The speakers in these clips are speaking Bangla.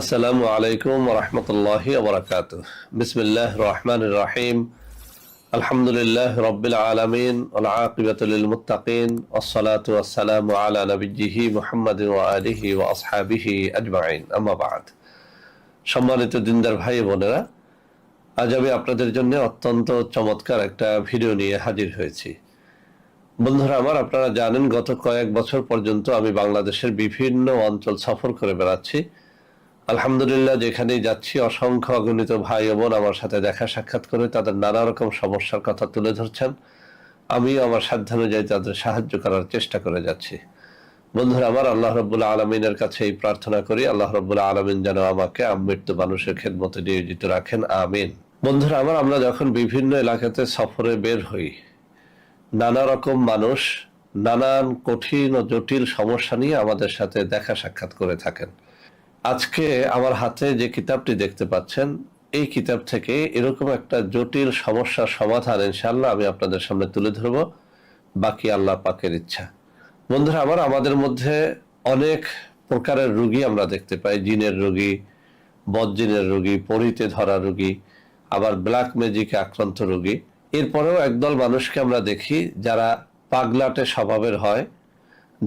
আসসালামু আলাইকুম ওয়া রাহমাতুল্লাহি ওয়া বারাকাতুহু। বিসমিল্লাহির রহমানির রহিম। আলহামদুলিল্লাহি রাব্বিল আলামিন ওয়াল আকিবাতু লিল মুত্তাকিন ওয়াসসালাতু ওয়াসসালামু আলা নাবিয়্যিহি মুহাম্মাদিন ওয়া আলিহি ওয়া আসহাবিহি আজমাইন। আম্মা বা'দ। সম্মানিত দিনদার ভাই বোনেরা, আজ আমি আপনাদের জন্য অত্যন্ত চমৎকার একটা ভিডিও নিয়ে হাজির হয়েছি। বন্ধুরা আমার, আপনারা জানেন গত কয়েক বছর পর্যন্ত আমি বাংলাদেশের বিভিন্ন অঞ্চল সফর করে বেড়াচ্ছি। আলহামদুলিল্লাহ, যেখানেই যাচ্ছি অসংখ্য অগণিত ভাই ও বোন আমার সাথে দেখা সাক্ষাৎ করে তাদের নানা রকম সমস্যার কথা তুলে ধরছেন। আমিও আমার সাধ্যানুযায়ী তাদের সাহায্য করার চেষ্টা করে যাচ্ছি। বন্ধুরা আমার, আল্লাহ রাব্বুল আলামিনের কাছে এই প্রার্থনা করি, আল্লাহ রাব্বুল আলামিন যেন আমাকে আমৃত্যু মানুষের খেদমতে নিয়োজিত রাখেন, আমিন। বন্ধুরা আমার, আমরা যখন বিভিন্ন এলাকাতে সফরে বের হই, নানা রকম মানুষ নানান কঠিন ও জটিল সমস্যা নিয়ে আমাদের সাথে দেখা সাক্ষাৎ করে থাকেন। আজকে আমার হাতে যে কিতাবটি দেখতে পাচ্ছেন, এই কিতাব থেকে এরকম একটা জটিল সমস্যার সমাধান ইনশাআল্লাহ আমি আপনাদের সামনে তুলে ধরব, বাকি আল্লাহ পাকের ইচ্ছা। বন্ধুরা আমার, আমাদের মধ্যে অনেক প্রকারের রোগী আমরা দেখতে পাই। জিনের রোগী, বদজিনের রোগী, পরিতে ধরা রোগী, আবার ব্ল্যাক ম্যাজিকে আক্রান্ত রোগী। এরপরেও একদল মানুষকে আমরা দেখি যারা পাগলাটে স্বভাবের হয়,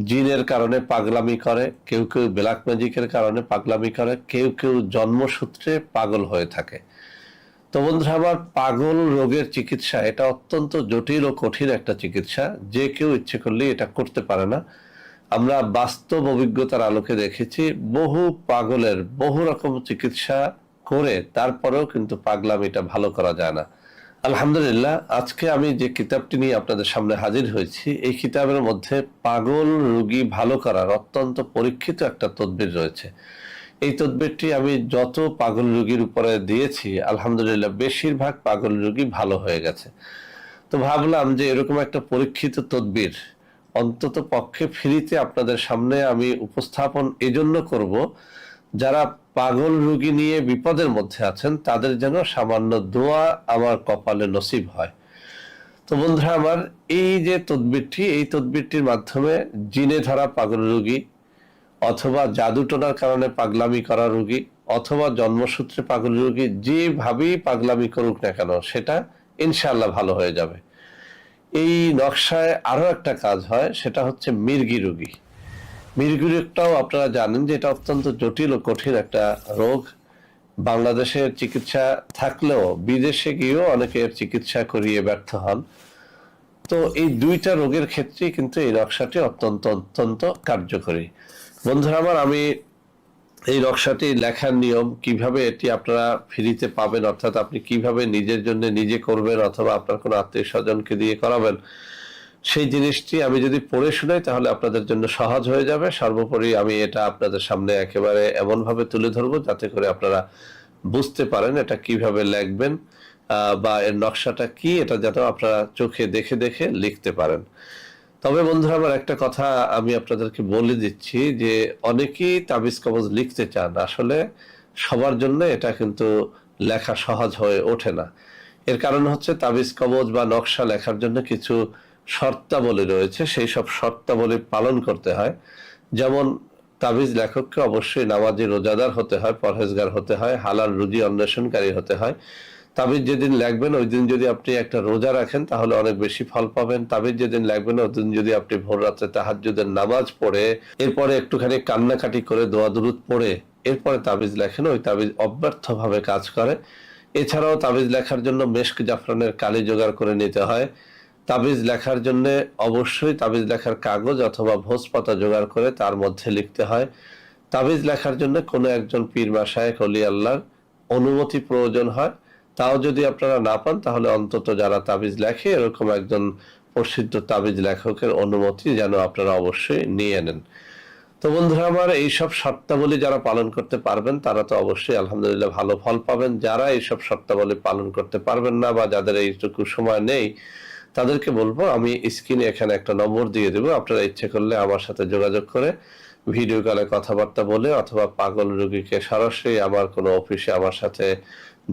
জিনের কারণে পাগলামি করে, কেউ কেউ ব্ল্যাক ম্যাজিকের কারণে পাগলামি করে, কেউ কেউ জন্মসূত্রে পাগল হয়ে থাকে। তো বন্ধুরা আমার, পাগল রোগের চিকিৎসা এটা অত্যন্ত জটিল ও কঠিন একটা চিকিৎসা, যে কেউ ইচ্ছে করলে এটা করতে পারে না। আমরা বাস্তব অভিজ্ঞতার আলোকে দেখেছি বহু পাগলের বহু রকম চিকিৎসা করে তারপরেও কিন্তু পাগলামিটা ভালো করা যায় না। আলহামদুলিল্লাহ, আজকে আমি যে কিতাবটি নিয়ে আপনাদের সামনে হাজির হয়েছি, এই কিতাবের মধ্যে পাগল রোগী ভালো করার অত্যন্ত পরীক্ষিত একটা তদবির রয়েছে। এই তদবিরটি আমি যত পাগল রোগীর উপরে দিয়েছি, আলহামদুলিল্লাহ বেশিরভাগ পাগল রোগী ভালো হয়ে গেছে। তো ভাবলাম যে এরকম একটা পরীক্ষিত তদবির অন্তত পক্ষে ফ্রিতে আপনাদের সামনে আমি উপস্থাপন এজন্য করব, যারা পাগল রোগী নিয়ে বিপদের মধ্যে আছেন তাদের যেন সামান্য দোয়া আমার কপালে নসিব হয়। তো বন্ধুরা আমার, এই যে তদবিরটি, এই তদবিরটির মাধ্যমে জিনে ধরা পাগল রোগী, অথবা জাদুটোনার কারণে পাগলামি করা রোগী, অথবা জন্মসূত্রে পাগল রোগী, যেভাবেই পাগলামি করুক না কেন সেটা ইনশাআল্লাহ ভালো হয়ে যাবে। এই নকশায় আরো একটা কাজ হয়, সেটা হচ্ছে মির্গি রোগী। মির্গি রোগটাও আপনারা জানেন যে এটা অত্যন্ত জটিল ও কঠিন একটা রোগ। বাংলাদেশের চিকিৎসা থাকলেও বিদেশে গিয়েও অনেকের চিকিৎসা করিয়ে ব্যর্থ হন। তো এই দুইটা রোগের ক্ষেত্রে কিন্তু এই নকশাটি অত্যন্ত অত্যন্ত কার্যকরী। বন্ধুরা আমার, আমি এই নকশাটি লেখার নিয়ম, কিভাবে এটি আপনারা ফ্রিতে পাবেন, অর্থাৎ আপনি কিভাবে নিজের জন্য নিজে করবেন অথবা আপনার কোনো আত্মীয় স্বজনকে দিয়ে করাবেন, সেই জিনিসটি আমি যদি পড়ে শোনাই তাহলে আপনাদের জন্য সহজ হয়ে যাবে। সর্বোপরি আমি এটা আপনাদের সামনে একেবারে এমনভাবে তুলে ধরবো যাতে করে আপনারা বুঝতে পারেন এটা কিভাবে লিখবেন, বা এর নকশাটা কি, এটা যেন আপনারা চোখে দেখে দেখে লিখতে পারেন। তবে বন্ধুরা আমার, একটা কথা আমি আপনাদেরকে বলে দিচ্ছি যে অনেকেই তাবিজ কবজ লিখতে চান, আসলে সবার জন্য এটা কিন্তু লেখা সহজ হয়ে ওঠে না। এর কারণ হচ্ছে তাবিজ কবজ বা নকশা লেখার জন্য কিছু শর্তাবলী রয়েছে, সেই সব শর্তাবলী পালন করতে হয়। যেমন তাবিজ লেখককে অবশ্যই নামাজি রোজাদার হতে হয়, পরহেজগার হতে হয়, হালাল রুজি অন্বেষণকারী হতে হয়। তাবিজ যেদিন লিখবেন ওই দিন যদি আপনি একটা রোজা রাখেন তাহলে অনেক বেশি ফল পাবেন। তাবিজ যেদিন লিখবেন ওই দিন যদি আপনি ভোর রাতে তাহাজ্জুদের নামাজ পড়ে এরপরে একটুখানি কান্নাকাটি করে দোয়া দুরুদ পড়ে এরপরে তাবিজ লেখেন, ওই তাবিজ অব্যর্থভাবে কাজ করে। এছাড়াও তাবিজ লেখার জন্য মেশক জাফরানের কালি জোগাড় করে নিতে হয়। তাবিজ লেখার জন্য অবশ্যই তাবিজ লেখার কাগজ অথবা ভোজপাতা জোগাড় করে তার মধ্যে লিখতে হয়। তাবিজ লেখার জন্য কোনো একজন পীর বা শায়েখ ওলি আল্লাহর অনুমতি প্রয়োজন হয়। তাও যদি আপনারা না পান তাহলে অন্তত যারা তাবিজ লেখে এরকম একজন প্রসিদ্ধ তাবিজ লেখকের অনুমতি যেন আপনারা অবশ্যই নিয়ে নেন। তো বন্ধুরা আমার, এইসব শর্তাবলী যারা পালন করতে পারবেন তারা তো অবশ্যই আলহামদুলিল্লাহ ভালো ফল পাবেন। যারা এইসব শর্তাবলী পালন করতে পারবেন না বা যাদের এইটুকু সময় নেই, তাদেরকে বলবো আমি স্ক্রিনে এখানে একটা নম্বর দিয়ে দেবো, আপনারা ইচ্ছে করলে আমার সাথে যোগাযোগ করে ভিডিও কলে কথাবার্তা বলে অথবা পাগল রোগীকে সরাসরি আমার কোনো অফিসে আমার সাথে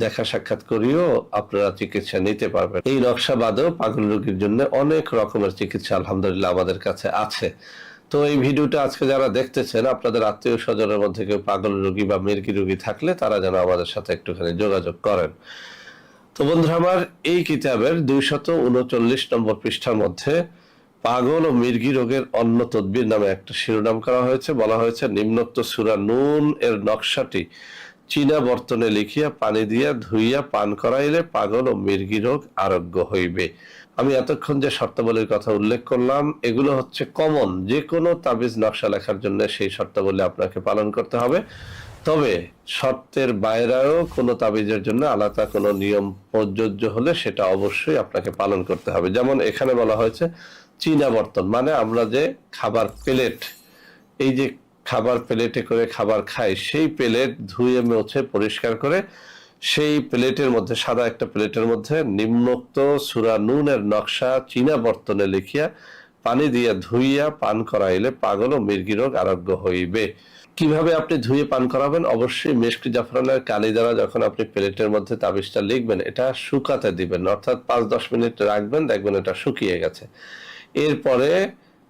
দেখা সাক্ষাৎ করিও আপনারা চিকিৎসা নিতে পারবেন। এই নকশা বাদেও পাগল রোগীর জন্য অনেক রকমের চিকিৎসা আলহামদুলিল্লাহ আমাদের কাছে আছে। তো এই ভিডিওটা আজকে যারা দেখতেছেন, আপনাদের আত্মীয় স্বজনের মধ্যে কেউ পাগল রোগী বা মির্গি রোগী থাকলে তারা যেন আমাদের সাথে একটুখানি যোগাযোগ করেন। তো বন্ধুরা আমার, এই কিতাবের 239 নম্বর পৃষ্ঠার মধ্যে পাগল ও মির্গি রোগের অন্য তদবির নামে একটা শিরোনাম করা হয়েছে। বলা হয়েছে, নিম্নোক্ত সূরা নুন এর নকশাটি চীনা বর্তনে লিখিয়া পানি দিয়া ধুইয়া পান করাইলে পাগল ও মির্গি রোগ আরোগ্য হইবে। আমি এতক্ষণ যে শর্তাবলীর কথা উল্লেখ করলাম, এগুলো হচ্ছে কমন, যে কোনো তাবিজ নকশা লেখার জন্য সেই শর্তাবলী আপনাকে পালন করতে হবে। তবে শর্তের বাইরেও কোনো তাবিজের জন্য আলাদা কোনো নিয়ম প্রযোজ্য হলে সেটা অবশ্যই আপনাকে পালন করতে হবে। যেমন এখানে বলা হয়েছে চীনা বর্তন, মানে আমরা যে খাবার প্লেট, এই যে খাবার প্লেটে করে খাবার খাই, সেই প্লেট ধুয়ে মুছে পরিষ্কার করে সেই প্লেটের মধ্যে, সাদা একটা প্লেটের মধ্যে নিম্নোক্ত সূরা নুনের নকশা চীনা বর্তনে লিখিয়া পানি দিয়া ধুইয়া পান করাইলে পাগল ও মির্গি রোগ আরোগ্য হইবে। কিভাবে আপনি ধুয়ে পান করাবেন? অবশ্যই মেশকি জাফরানের কালি দ্বারা যখন আপনি প্লেটের মধ্যে তাবিজটা লিখবেন, এটা শুকাতে দিবেন, অর্থাৎ 5-10 মিনিট রাখবেন, দেখবেন এটা শুকিয়ে গেছে। এরপরে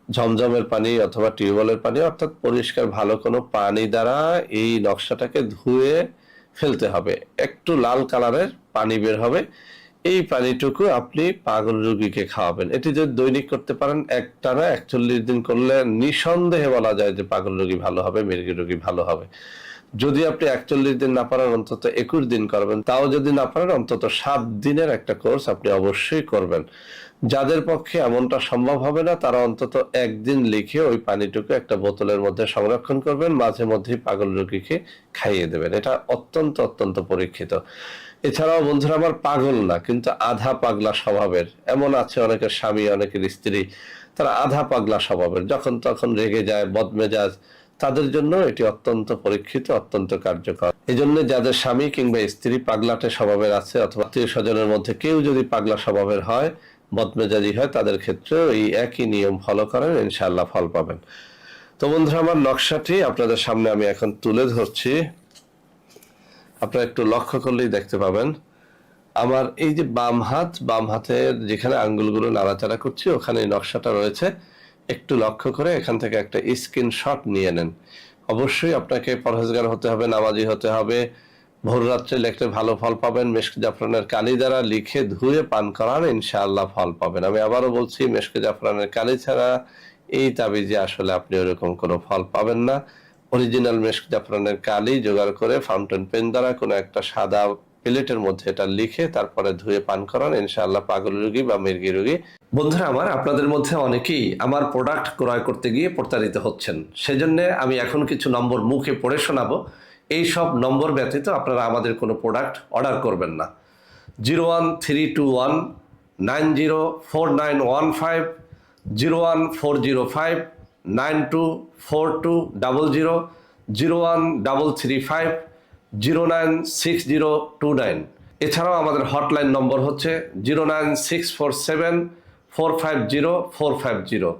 ঝমঝমের পানি অথবা টিউবওয়েলের পানি, অর্থাৎ পরিষ্কার ভালো কোনো পানি দ্বারা এই নকশাটাকে ধুয়ে ফেলতে হবে। একটু লাল কালারের পানি বের হবে, এই পানিটুকু আপনি পাগল রোগীকে খাওয়াবেন। এটি যদি দৈনিক করতে পারেন, একটানা 41 দিন করলে নিঃসন্দেহে বলা যায় যে পাগল রোগী ভালো হবে, মির্গি রোগী ভালো হবে। যদি আপনি 41 দিন না পারেন, অন্তত 21 দিন করবেন। তাও যদি না পারেন, অন্তত 7 দিনের একটা কোর্স আপনি অবশ্যই করবেন। যাদের পক্ষে এমনটা সম্ভব হবে না, তারা অন্তত একদিন লিখে ওই পানিটুকু একটা বোতলের মধ্যে সংরক্ষণ করবেন, মাঝে মধ্যেই পাগল রোগীকে খাইয়ে দেবেন। এটা অত্যন্ত অত্যন্ত পরীক্ষিত। এছাড়াও বন্ধুরা আমার, পাগল না কিন্তু আধা পাগলা স্বভাবের এমন আছে, অনেকের স্বামী, অনেকের স্ত্রী, তারা আধা পাগলা স্বভাবের, যখন তখন রেগে যায়, বদমেজাজ, তাদের জন্য এটি অত্যন্ত পরীক্ষিত, অত্যন্ত কার্যকর। এই জন্য যাদের স্বামী কিংবা স্ত্রী পাগলাটে স্বভাবের আছে, অথবা আত্মীয় স্বজনের মধ্যে কেউ যদি পাগলা স্বভাবের হয়, বদমেজাজি হয়, তাদের ক্ষেত্রেও এই একই নিয়ম ফলো করেন, ইনশাআল্লাহ ফল পাবেন। তো বন্ধুরা আমার, নকশাটি আপনাদের সামনে আমি এখন তুলে ধরছি। আপনারা একটু লক্ষ্য করলেই দেখতে পাবেন, আমার এই যে বাম হাতের যেখানে আঙ্গুলগুলো নাড়াচাড়া করছি, ওখানে এই নকশাটা রয়েছে। একটু লক্ষ্য করে এখান থেকে একটা স্ক্রিনশট নিয়ে নেন। অবশ্যই আপনাকে পরহেজগার হতে হবে, নামাজি হতে হবে। ভোর রাত্রে লিখলে ভালো ফল পাবেন। মেশকে জাফরানের কালি দ্বারা লিখে ধুয়ে পান করান, ইনশাআল্লাহ ফল পাবেন। আমি আবারও বলছি, মেশকে জাফরানের কালি ছাড়া এই তাবিজে আসলে আপনি ওরকম কোনো ফল পাবেন না। অরিজিনাল মেশক জাফরানের কালি জোগাড় করে ফাউন্টেন পেন দ্বারা কোনো একটা সাদা প্লেটের মধ্যে এটা লিখে তারপরে ধুয়ে পান করান, ইনশাআল্লাহ পাগল রোগী বা মির্গি রোগী। বন্ধুরা আমার, আপনাদের মধ্যে অনেকেই আমার প্রোডাক্ট ক্রয় করতে গিয়ে প্রতারিত হচ্ছেন। সেজন্য আমি এখন কিছু নম্বর মুখে পড়ে শোনাবো। এই সব নম্বর ব্যতীত আপনারা আমাদের কোনো প্রোডাক্ট অর্ডার করবেন না। 01321904915, 01405 924200, 01335 096029। এছাড়াও আমাদের হটলাইন নম্বর হচ্ছে 09647450450।